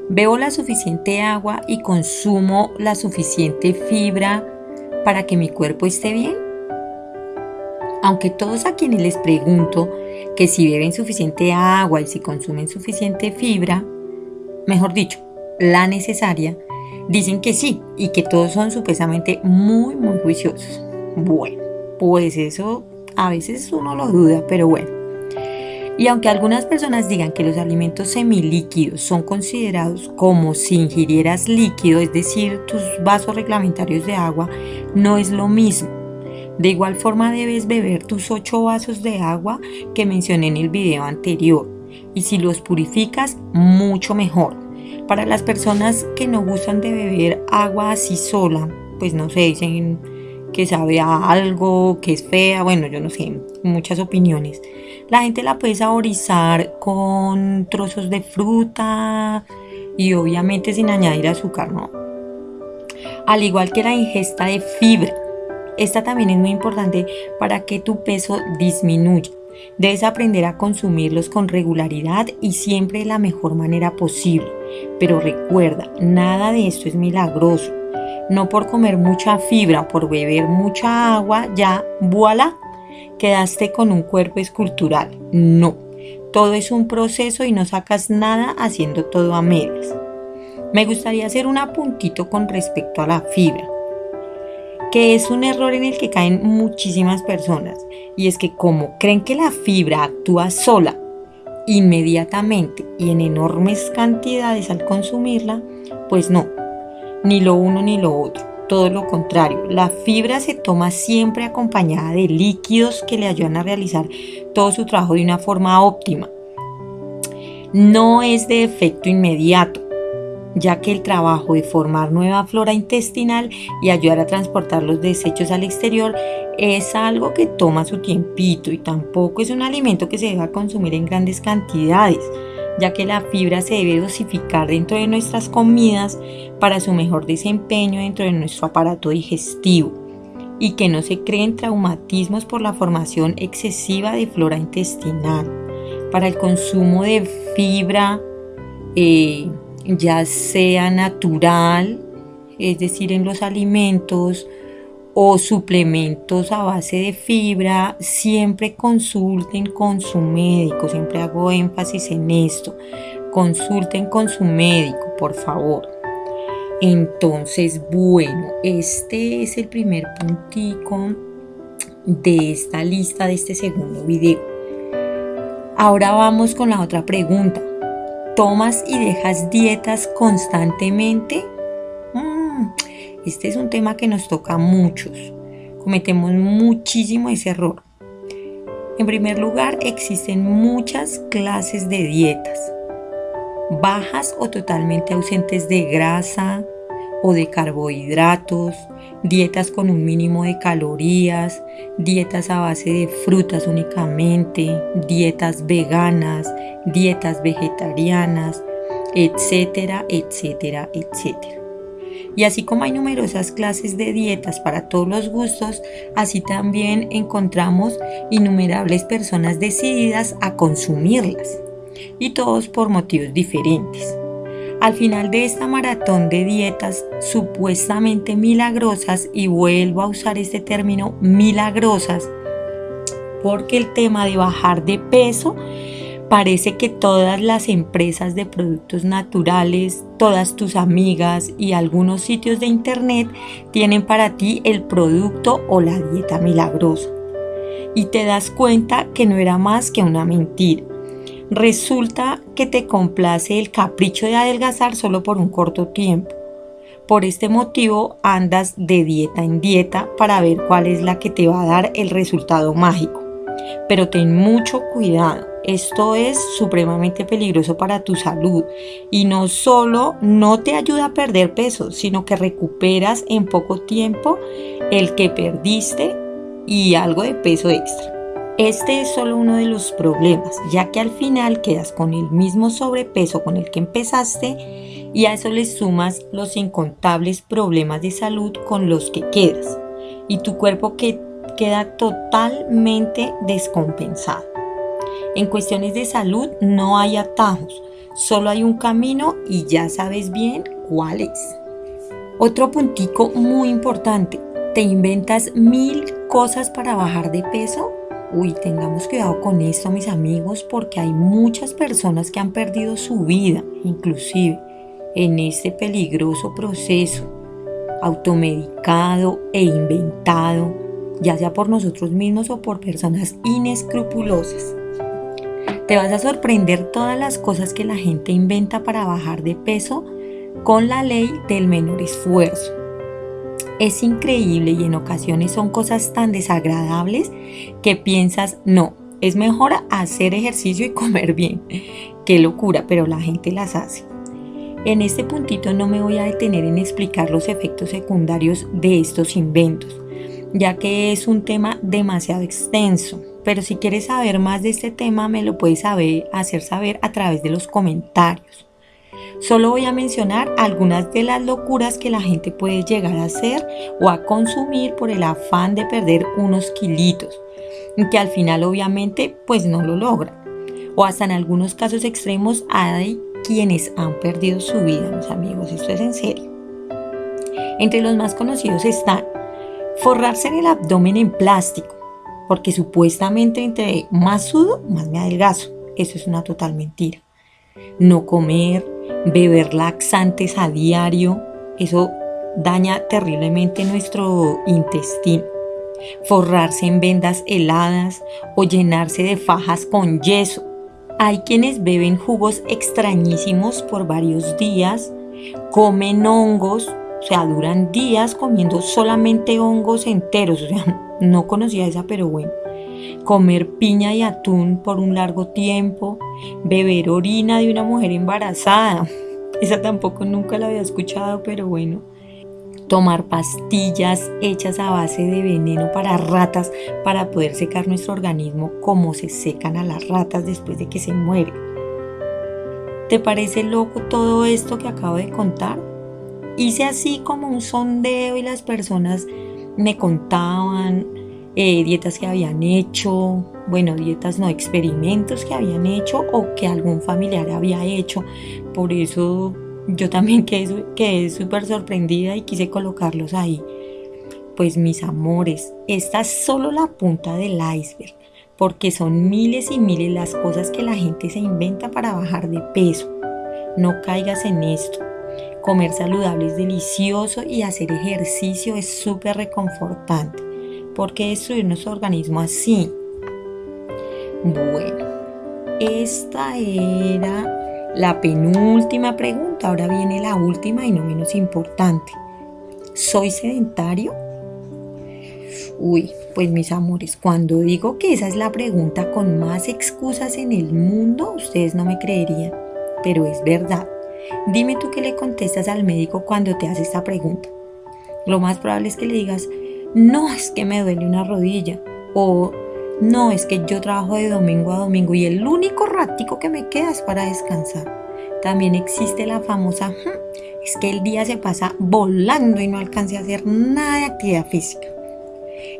¿Bebo la suficiente agua y consumo la suficiente fibra para que mi cuerpo esté bien? Aunque todos a quienes les pregunto que si beben suficiente agua y si consumen suficiente fibra, mejor dicho, la necesaria, dicen que sí y que todos son supuestamente muy juiciosos. Bueno, pues eso a veces uno lo duda, pero bueno. Y aunque algunas personas digan que los alimentos semilíquidos son considerados como si ingirieras líquido, es decir, tus vasos reglamentarios de agua, no es lo mismo. De igual forma debes beber tus 8 vasos de agua que mencioné en el video anterior. Y si los purificas, mucho mejor. Para las personas que no gustan de beber agua así sola, pues no sé, dicen que sabe a algo, que es fea, bueno, yo no sé, muchas opiniones. La gente la puede saborizar con trozos de fruta y obviamente sin añadir azúcar, ¿no? Al igual que la ingesta de fibra. Esta también es muy importante para que tu peso disminuya. Debes aprender a consumirlos con regularidad y siempre de la mejor manera posible. Pero recuerda, nada de esto es milagroso. No por comer mucha fibra o por beber mucha agua, ya, voilà, quedaste con un cuerpo escultural. No, todo es un proceso y no sacas nada haciendo todo a medias. Me gustaría hacer un apuntito con respecto a la fibra, que es un error en el que caen muchísimas personas, y es que como creen que la fibra actúa sola, inmediatamente y en enormes cantidades al consumirla, pues no, ni lo uno ni lo otro, todo lo contrario. La fibra se toma siempre acompañada de líquidos que le ayudan a realizar todo su trabajo de una forma óptima. No es de efecto inmediato, ya que el trabajo de formar nueva flora intestinal y ayudar a transportar los desechos al exterior es algo que toma su tiempito, y tampoco es un alimento que se deba consumir en grandes cantidades, ya que la fibra se debe dosificar dentro de nuestras comidas para su mejor desempeño dentro de nuestro aparato digestivo y que no se creen traumatismos por la formación excesiva de flora intestinal. Para el consumo de fibra, ya sea natural, es decir, en los alimentos, o suplementos a base de fibra, siempre consulten con su médico. Siempre hago énfasis en esto. Consulten con su médico, por favor. Entonces, bueno, este es el primer puntico de esta lista, de este segundo video. Ahora vamos con la otra pregunta. ¿Tomas y dejas dietas constantemente? Este es un tema que nos toca a muchos. Cometemos muchísimo ese error. En primer lugar, existen muchas clases de dietas. Bajas o totalmente ausentes de grasa o de carbohidratos, dietas con un mínimo de calorías, dietas a base de frutas únicamente, dietas veganas, dietas vegetarianas, etcétera, etcétera, etcétera. Y así como hay numerosas clases de dietas para todos los gustos, así también encontramos innumerables personas decididas a consumirlas, y todos por motivos diferentes. Al final de esta maratón de dietas supuestamente milagrosas, y vuelvo a usar este término milagrosas, porque el tema de bajar de peso parece que todas las empresas de productos naturales, todas tus amigas y algunos sitios de internet tienen para ti el producto o la dieta milagrosa. Y te das cuenta que no era más que una mentira. Resulta que te complace el capricho de adelgazar solo por un corto tiempo. Por este motivo andas de dieta en dieta para ver cuál es la que te va a dar el resultado mágico. Pero ten mucho cuidado. Esto es supremamente peligroso para tu salud, y no solo no te ayuda a perder peso, sino que recuperas en poco tiempo el que perdiste y algo de peso extra. Este es solo uno de los problemas, ya que al final quedas con el mismo sobrepeso con el que empezaste, y a eso le sumas los incontables problemas de salud con los que quedas, y tu cuerpo queda totalmente descompensado. En cuestiones de salud no hay atajos, Solo hay un camino y ya sabes bien cuál es. Otro puntico muy importante, ¿te inventas 1000 cosas para bajar de peso? Uy, tengamos cuidado con esto, mis amigos, porque hay muchas personas que han perdido su vida, inclusive en este peligroso proceso, automedicado e inventado, ya sea por nosotros mismos o por personas inescrupulosas. Te vas a sorprender todas las cosas que la gente inventa para bajar de peso con la ley del menor esfuerzo. Es increíble y en ocasiones son cosas tan desagradables que piensas, no, es mejor hacer ejercicio y comer bien. Qué locura, pero la gente las hace. En este puntito no me voy a detener en explicar los efectos secundarios de estos inventos, ya que es un tema demasiado extenso. Pero si quieres saber más de este tema, me lo puedes hacer saber a través de los comentarios. Solo voy a mencionar algunas de las locuras que la gente puede llegar a hacer o a consumir por el afán de perder unos kilitos, que al final obviamente pues no lo logran. O hasta en algunos casos extremos hay quienes han perdido su vida, mis amigos, esto es en serio. Entre los más conocidos están forrarse en el abdomen en plástico, porque supuestamente entre más sudo, más me adelgazo. Eso es una total mentira. No comer, beber laxantes a diario, eso daña terriblemente nuestro intestino. Forrarse en vendas heladas o llenarse de fajas con yeso. Hay quienes beben jugos extrañísimos por varios días, comen hongos, o sea, duran días comiendo solamente hongos enteros, o sea, no conocía esa, pero bueno. Comer piña y atún por un largo tiempo, beber orina de una mujer embarazada, esa tampoco nunca la había escuchado, pero bueno. Tomar pastillas hechas a base de veneno para ratas para poder secar nuestro organismo como se secan a las ratas después de que se mueren. ¿Te parece loco todo esto que acabo de contar? Hice así como un sondeo y las personas me contaban dietas que habían hecho, bueno, dietas no, experimentos que habían hecho o que algún familiar había hecho. Por eso yo también quedé súper sorprendida y quise colocarlos ahí. Pues mis amores, esta es solo la punta del iceberg, porque son miles y miles las cosas que la gente se inventa para bajar de peso. No caigas en esto. Comer saludable es delicioso y hacer ejercicio es súper reconfortante. ¿Por qué destruir nuestro organismo así? Bueno, esta era la penúltima pregunta. Ahora viene la última y no menos importante. ¿Soy sedentario? Uy, pues mis amores, cuando digo que esa es la pregunta con más excusas en el mundo, ustedes no me creerían, pero es verdad. Dime tú qué le contestas al médico cuando te hace esta pregunta. Lo más probable es que le digas, no, es que me duele una rodilla, o no, es que yo trabajo de domingo a domingo y el único ratico que me queda es para descansar. También existe la famosa, es que el día se pasa volando y no alcancé a hacer nada de actividad física.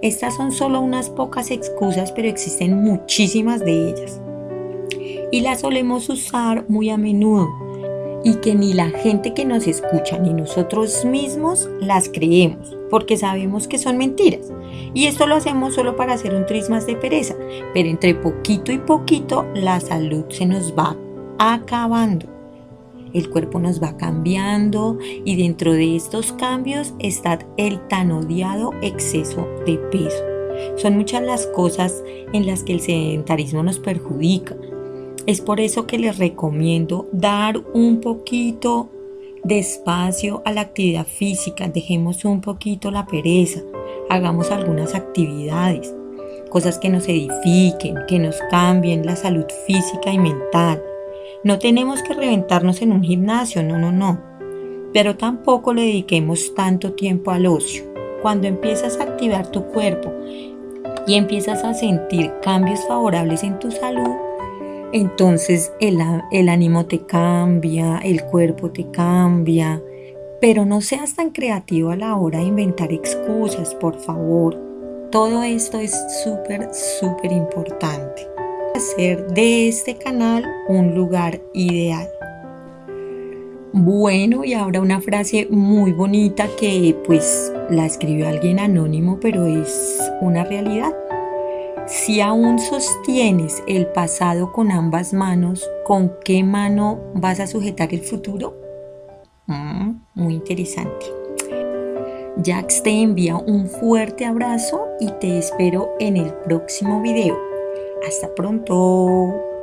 Estas son solo unas pocas excusas, pero existen muchísimas de ellas. Y las solemos usar muy a menudo. Y que ni la gente que nos escucha ni nosotros mismos las creemos, porque sabemos que son mentiras. Y esto lo hacemos solo para hacer un tris más de pereza, pero entre poquito y poquito la salud se nos va acabando. El cuerpo nos va cambiando y dentro de estos cambios está el tan odiado exceso de peso. Son muchas las cosas en las que el sedentarismo nos perjudica. Es por eso que les recomiendo dar un poquito de espacio a la actividad física, dejemos un poquito la pereza, hagamos algunas actividades, cosas que nos edifiquen, que nos cambien la salud física y mental. No tenemos que reventarnos en un gimnasio, no, pero tampoco le dediquemos tanto tiempo al ocio. Cuando empiezas a activar tu cuerpo y empiezas a sentir cambios favorables en tu salud, entonces el ánimo te cambia, el cuerpo te cambia, pero no seas tan creativo a la hora de inventar excusas, por favor. Todo esto es súper importante. Hacer de este canal un lugar ideal. Bueno, y ahora una frase muy bonita que pues la escribió alguien anónimo, pero es una realidad. Si aún sostienes el pasado con ambas manos, ¿con qué mano vas a sujetar el futuro? Muy interesante. Jax te envía un fuerte abrazo y te espero en el próximo video. Hasta pronto.